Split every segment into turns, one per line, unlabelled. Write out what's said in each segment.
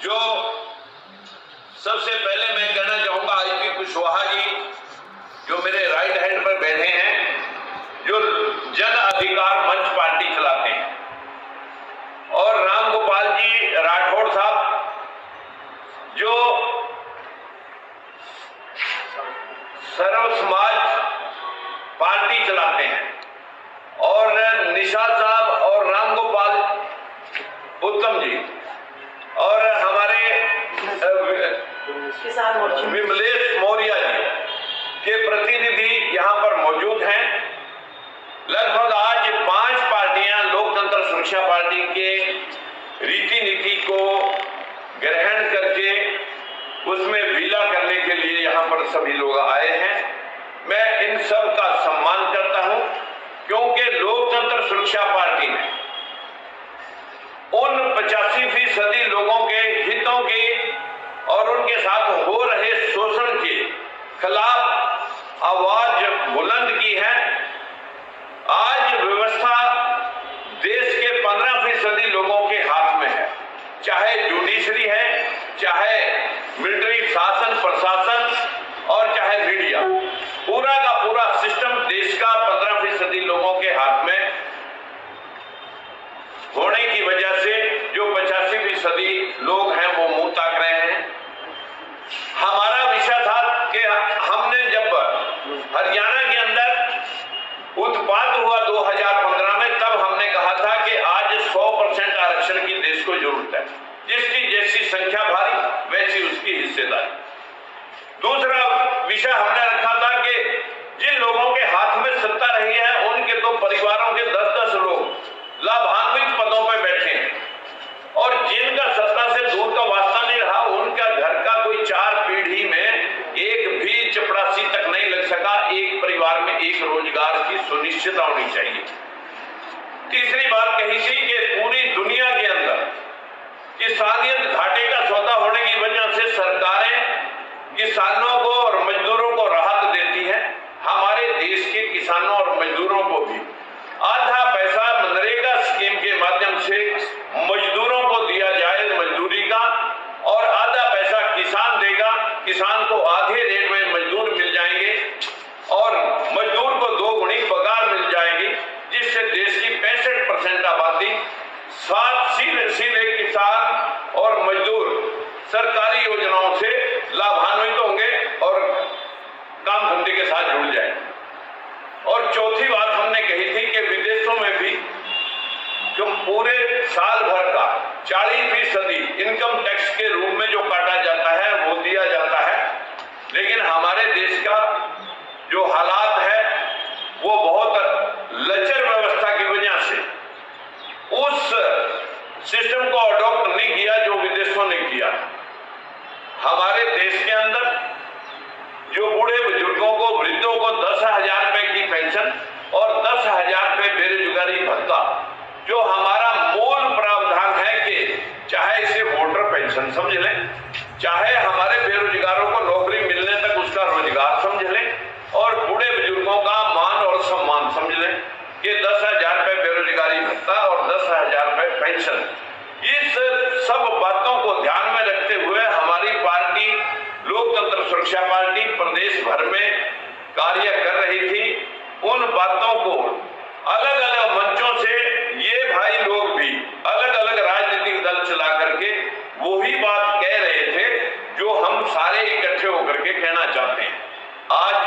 जो सबसे पहले मैं कहना चाहूंगा आईपी कुशवाहा जी जो मेरे राइट हैंड पर बैठे हैं, जो जन अधिकार मंच पार्टी चलाते हैं, और राम गोपाल जी राठौड़ साहब जो सर्व समाज पार्टी चलाते हैं, और निशा साहब और राम गोपाल उत्तम जी और हमारे विमलेश मौर्य जी के प्रतिनिधि यहाँ पर मौजूद हैं। लगभग आज 5 पार्टियां लोकतंत्र सुरक्षा पार्टी के रीति नीति को ग्रहण करके उसमें विला करने के लिए यहाँ पर सभी लोग आए हैं। मैं इन सब का सम्मान करता हूँ, क्योंकि लोकतंत्र सुरक्षा पार्टी ने उन 85% लोगों के हितों के और उनके साथ हो रहे शोषण के खिलाफ आवाज बुलंद की है। आज व्यवस्था देश के 15% लोगों के हाथ में है, चाहे जुडिशरी है, चाहे मिलिट्री शासन प्रशासन और चाहे मीडिया, पूरा का पूरा सिस्टम देश का 15% लोगों के हाथ में होने की वजह से जो 85% लोग हैं वो मुंह ताक रहे हैं। हमारा विषय था कि हमने जब हरियाणा के अंदर उत्पात हुआ 2015 में, तब हमने कहा था कि आज 100% आरक्षण की देश को जरूरत है, जिसकी जैसी संख्या भारी वैसी उसकी हिस्सेदारी। दूसरा विषय हमने रखा था कि जिन लोगों के हाथ में सत्ता रही है उनके तो परिवारों के 10-10 लोग लाभान्वित पदों पर बैठे हैं, और जिनका सत्ता से दूर का वास्ता नहीं रहा, उनका घर का कोई 4 पीढ़ी में एक भी चपरासी तक नहीं लग सका। एक परिवार में एक रोजगार की सुनिश्चितता होनी चाहिए। तीसरी बात कही थी कि पूरी दुनिया के अंदर किसानियत घाटे का सौदा होने की वजह से सरकारें किसानों को और मजदूरों को राहत देती है। हमारे देश के किसानों और मजदूरों को भी आधा पैसा मनरेगा स्कीम के माध्यम से मजदूरों को दिया जाए मजदूरी का, और आधा पैसा किसान देगा। किसान को आधे रेट में मजदूर मिल जाएंगे और मजदूर को 2 गुनी पगार मिल जाएगी, जिससे देश की 65% आबादी सीधे किसान और मजदूर सरकारी योजनाओं से लाभान्वित होंगे और काम धंधे के साथ जुड़ जाएंगे। और चौथी बात हमने कही थी कि विदेशों में भी जो पूरे साल भर का 40% इनकम टैक्स के रूप में जो काटा जाता है वो दिया जाता है, लेकिन हमारे देश का जो हालात है वो बहुत लचर व्यवस्था की वजह से उस सिस्टम को अडॉप्ट नहीं किया जो विदेशों ने किया। हमारे देश के अंदर जो बूढ़े बुजुर्गों को, वृद्धों को 10,000 रुपए की पेंशन और 10,000 रुपए बेरोजगारी भत्ता, जो हमारा मूल प्रावधान है कि चाहे इसे वोटर पेंशन समझ लें, चाहे हमारे बेरोजगारों को नौकरी मिलने तक उसका रोजगार समझ लें, और बूढ़े बुजुर्गों का मान और सम्मान समझ लें कि 10,000 रुपए बेरोजगारी भत्ता और 10,000 रुपए पेंशन। इस सब बातों को ध्यान में रखते हुए हमारी पार्टी लोकतंत्र सुरक्षा पार्टी प्रदेश भर में कार्य कर रही थी। उन बातों को अलग अलग मंचों से ये भाई लोग भी अलग अलग राजनीतिक दल चला करके वही बात कह रहे थे जो हम सारे इकट्ठे होकर के कहना चाहते हैं। आज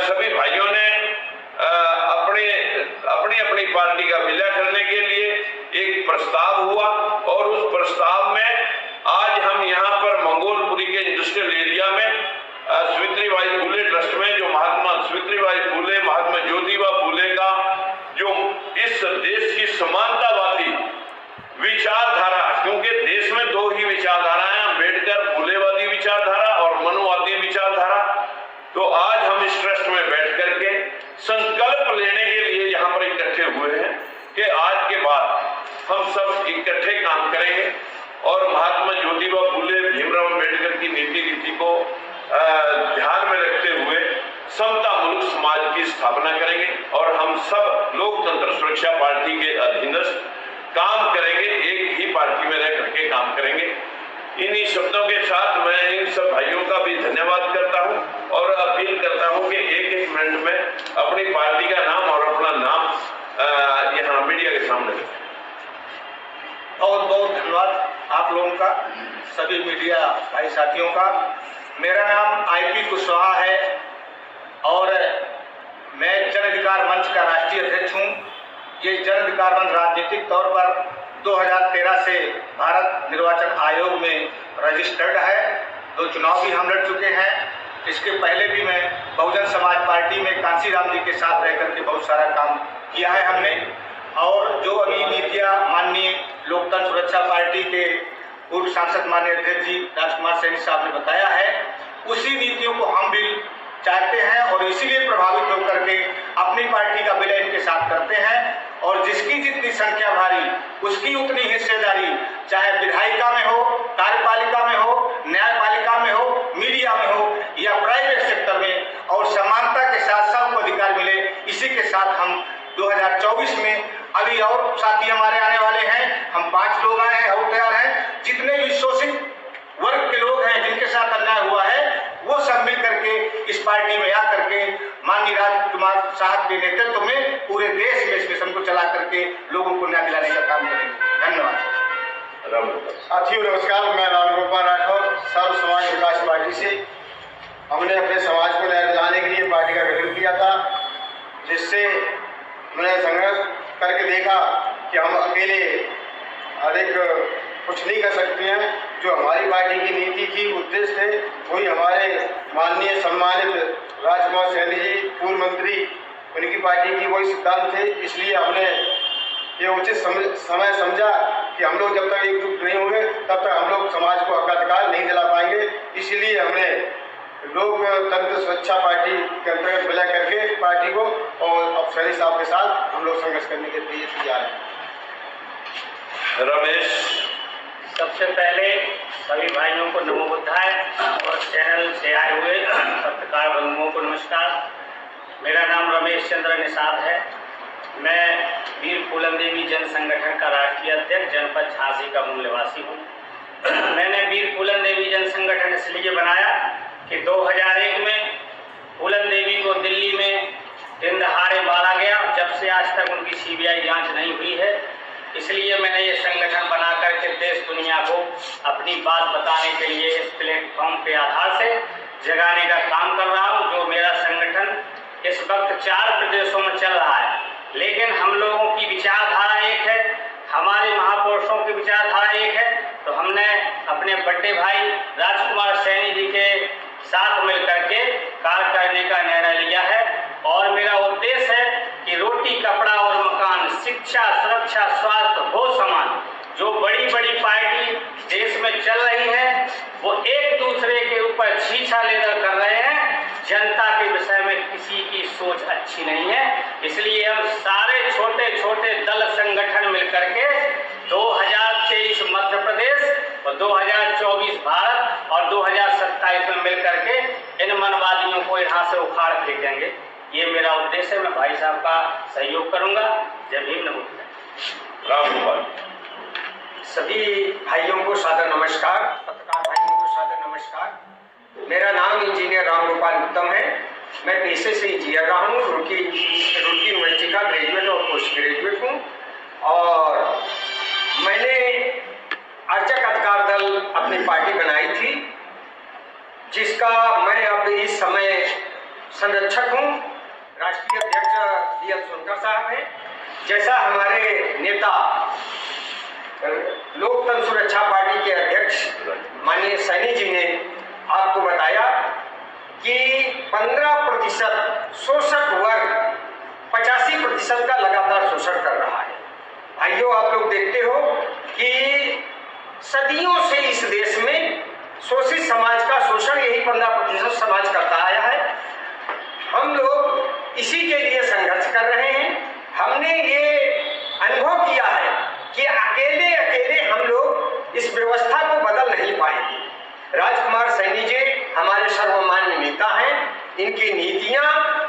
सभी भाइयों ने अपनी अपनी पार्टी का विलय करने के लिए एक प्रस्ताव हुआ, और उस प्रस्ताव में आज हम यहाँ पर मंगोलपुरी के इंडस्ट्रियल एरिया में सावित्रीबाई फुले ट्रस्ट में जो महात्मा सावित्रीबाई फुले, महात्मा ज्योतिबा फुले का जो इस देश की समानतावादी विचारधारा, क्योंकि देश में 2 ही विचारधाराएं, अम्बेडकर फुलेवादी विचारधारा और मनुवादी विचारधारा, तो आज हम इस ट्रस्ट में बैठ करके संकल्प लेने के लिए यहाँ पर इकट्ठे हुए हैं कि आज के बाद हम सब इकट्ठे काम करेंगे और महात्मा ज्योतिबा फुले, भीमराव अम्बेडकर की नीति को ध्यान में रखते हुए समता मुल्क समाज की स्थापना करेंगे, और हम सब लोकतंत्र सुरक्षा पार्टी के अधीनस्थ काम करेंगे, एक ही पार्टी में रह करके काम करेंगे। इन्हीं शब्दों के साथ मैं इन सब भाइयों का भी धन्यवाद करता हूं और अपील करता हूं कि एक मिनट में अपनी पार्टी का नाम और अपना नाम यहाँ मीडिया के सामने रखें।
बहुत बहुत धन्यवाद आप लोगों का, सभी मीडिया भाई साथियों का। मेरा नाम IP कुशवाहा है और मैं जन अधिकार मंच का राष्ट्रीय अध्यक्ष हूँ। ये जन अधिकार मंच राजनीतिक तौर पर 2013 से भारत निर्वाचन आयोग में रजिस्टर्ड है। 2 चुनाव भी हम लड़ चुके हैं। इसके पहले भी मैं बहुजन समाज पार्टी में कांशीराम जी के साथ रह करके बहुत सारा काम किया है हमने। और जो अभी नीतियाँ माननीय लोकतंत्र सुरक्षा पार्टी के पूर्व सांसद माननीय अध्यक्ष जी राजकुमार सैनी साहब ने बताया है, उसी नीतियों को हम भी चाहते हैं और इसीलिए प्रभावित होकर के अपनी पार्टी का विलय इनके साथ करते हैं। और जिसकी जितनी संख्या भारी उसकी उतनी हिस्सेदारी, चाहे विधायिका में हो, कार्यपालिका में हो, न्यायपालिका में हो, मीडिया में हो या प्राइवेट सेक्टर में, और समानता के साथ सबको अधिकार मिले। इसी के साथ हम 2024 में अभी और साथी हमारे आने वाले हैं। हम 5 लोग आए हैं और तैयार हैं। जितने भी शोषित वर्ग के लोग हैं जिनके साथ अन्याय हुआ है, वो सब मिल करके इस पार्टी में आकर के माननीय राजकुमार साहब के नेतृत्व में पूरे देश में इस मिशन को चला करके लोगों को न्याय दिलाने का काम करेंगे। धन्यवाद।
साथियों नमस्कार, मैं रामगोपाल राठौर, सर्व समाज विकास पार्टी से। हमने अपने समाज को न्याय दिलाने के लिए पार्टी का गठन किया था, जिससे मैंने संघर्ष करके देखा कि हम अकेले अधिक कुछ नहीं कर सकते हैं। जो हमारी पार्टी की नीति थी, उद्देश्य थे, वही हमारे माननीय सम्मानित राजकुमार सैनी जी पूर्व मंत्री, उनकी पार्टी की वही सिद्धांत थे। इसलिए हमने ये उचित समय समझा कि हम लोग जब तक एकजुट नहीं होंगे तब तक हम लोग समाज को हक अधिकार नहीं दिला पाएंगे। इसलिए हमने लोकतंत्र सुरक्षा पार्टी के अंतर्गत विलय करके पार्टी को, और अब सैनी साहब के साथ हम लोग संघर्ष करने के लिए तैयार हैं।
रमेश,
सबसे पहले सभी भाइयों को नमो बुद्धाय और चैनल से आए हुए पत्रकार बंधुओं को नमस्कार। मेरा नाम रमेश चंद्र निषाद है। मैं वीर फूलन देवी जन संगठन का राष्ट्रीय अध्यक्ष जनपद झांसी का मूल निवासी हूँ। मैंने वीर फूलन देवी जन संगठन इसलिए बनाया कि 2001 में फूलन देवी को दिल्ली में दिन दहाड़े मारा गया। जब से आज तक उनकी CBI जांच नहीं हुई है, इसलिए मैंने ये संगठन बना करके देश दुनिया को अपनी बात बताने के लिए इस प्लेटफॉर्म के आधार से जगाने का काम कर रहा हूँ। जो मेरा संगठन इस वक्त 4 प्रदेशों में चल रहा है, लेकिन हम लोगों की विचारधारा एक है, हमारे महापुरुषों की विचारधारा एक है। तो हमने अपने बड़े भाई राजकुमार सैनी जी के साथ मिलकर के कार्य करने का निर्णय लिया है। और मेरा उद्देश्य है कि रोटी, कपड़ा और मकान, शिक्षा, सुरक्षा, स्वास्थ्य हो समान। जो बड़ी बड़ी पार्टी देश में चल रही है, वो एक दूसरे के ऊपर छीछा लेकर कर रहे हैं। जनता के विषय में किसी की सोच अच्छी नहीं है। इसलिए हम सारे छोटे छोटे दल संगठन मिलकर के 2023 मध्य प्रदेश और 2024 भारत और 2027 में मिलकर के इन मनवादियों को यहाँ से उखाड़ फेंकेंगे। ये मेरा उद्देश्य है। मैं भाई साहब का सहयोग करूंगा। जय भीम, नमो बुद्धाय।
रामगोपाल।
सभी भाइयों को सादर नमस्कार, पत्रकार भाइयों को सादर नमस्कार। मेरा नाम इंजीनियर रामगोपाल उत्तम है। मैं पेशे से इंजीनियर रहा हूँ। रुड़की यूनिवर्सिटी का ग्रेजुएट और पोस्ट ग्रेजुएट हूँ। और मैंने अर्चक अधिकार दल अपनी पार्टी बनाई थी, जिसका मैं अब इस समय संरक्षक हूँ। राष्ट्रीय अध्यक्ष DL सोनकर साहब हैं। जैसा हमारे नेता लोकतंत्र सुरक्षा पार्टी के अध्यक्ष माननीय सैनी जी ने आपको बताया कि 15% शोषक वर्ग 85% का लगातार शोषण कर रहा है। भाइयों, आप लोग देखते हो कि सदियों से इस देश में शोषित समाज का शोषण यही 15% समाज करता आया है। हम लोग इसी के लिए संघर्ष कर रहे हैं। हमने ये अनुभव किया है कि अकेले अकेले हम लोग इस व्यवस्था को बदल नहीं पाएंगे। राजकुमार सैनी जी हमारे सर्वमान्य नेता हैं। इनकी नीतियां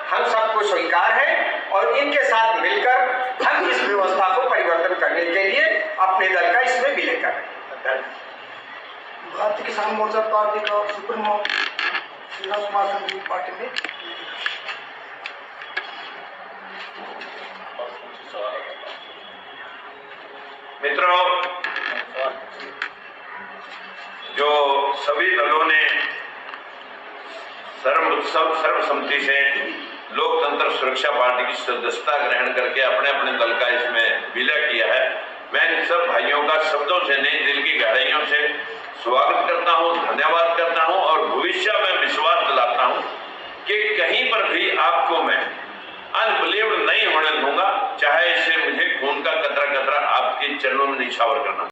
हम सबको स्वीकार है और इनके साथ मिलकर हम इस व्यवस्था को परिवर्तन करने के लिए अपने दल का इसमें विलय कर रहे हैं।
भारतीय किसान मोर्चा पार्टी का सुप्रीमो श्रीराम कुमार संघवी पार्टी में
मित्रों, जो सभी दलों ने सर्वसम्मति से लोकतंत्र सुरक्षा पार्टी की सदस्यता ग्रहण करके अपने अपने दल का इसमें विलय किया है, मैं इन सब भाइयों का शब्दों से नहीं दिल की गहराइयों से स्वागत करता हूं, धन्यवाद करता हूं और भविष्य में विश्वास दिलाता हूं कि कहीं पर भी आपको मैं अनबिलीव्ड नहीं होने दूंगा, चाहे इसे मुझे खून का कतरा कतरा आपके चरणों में निछावर करना।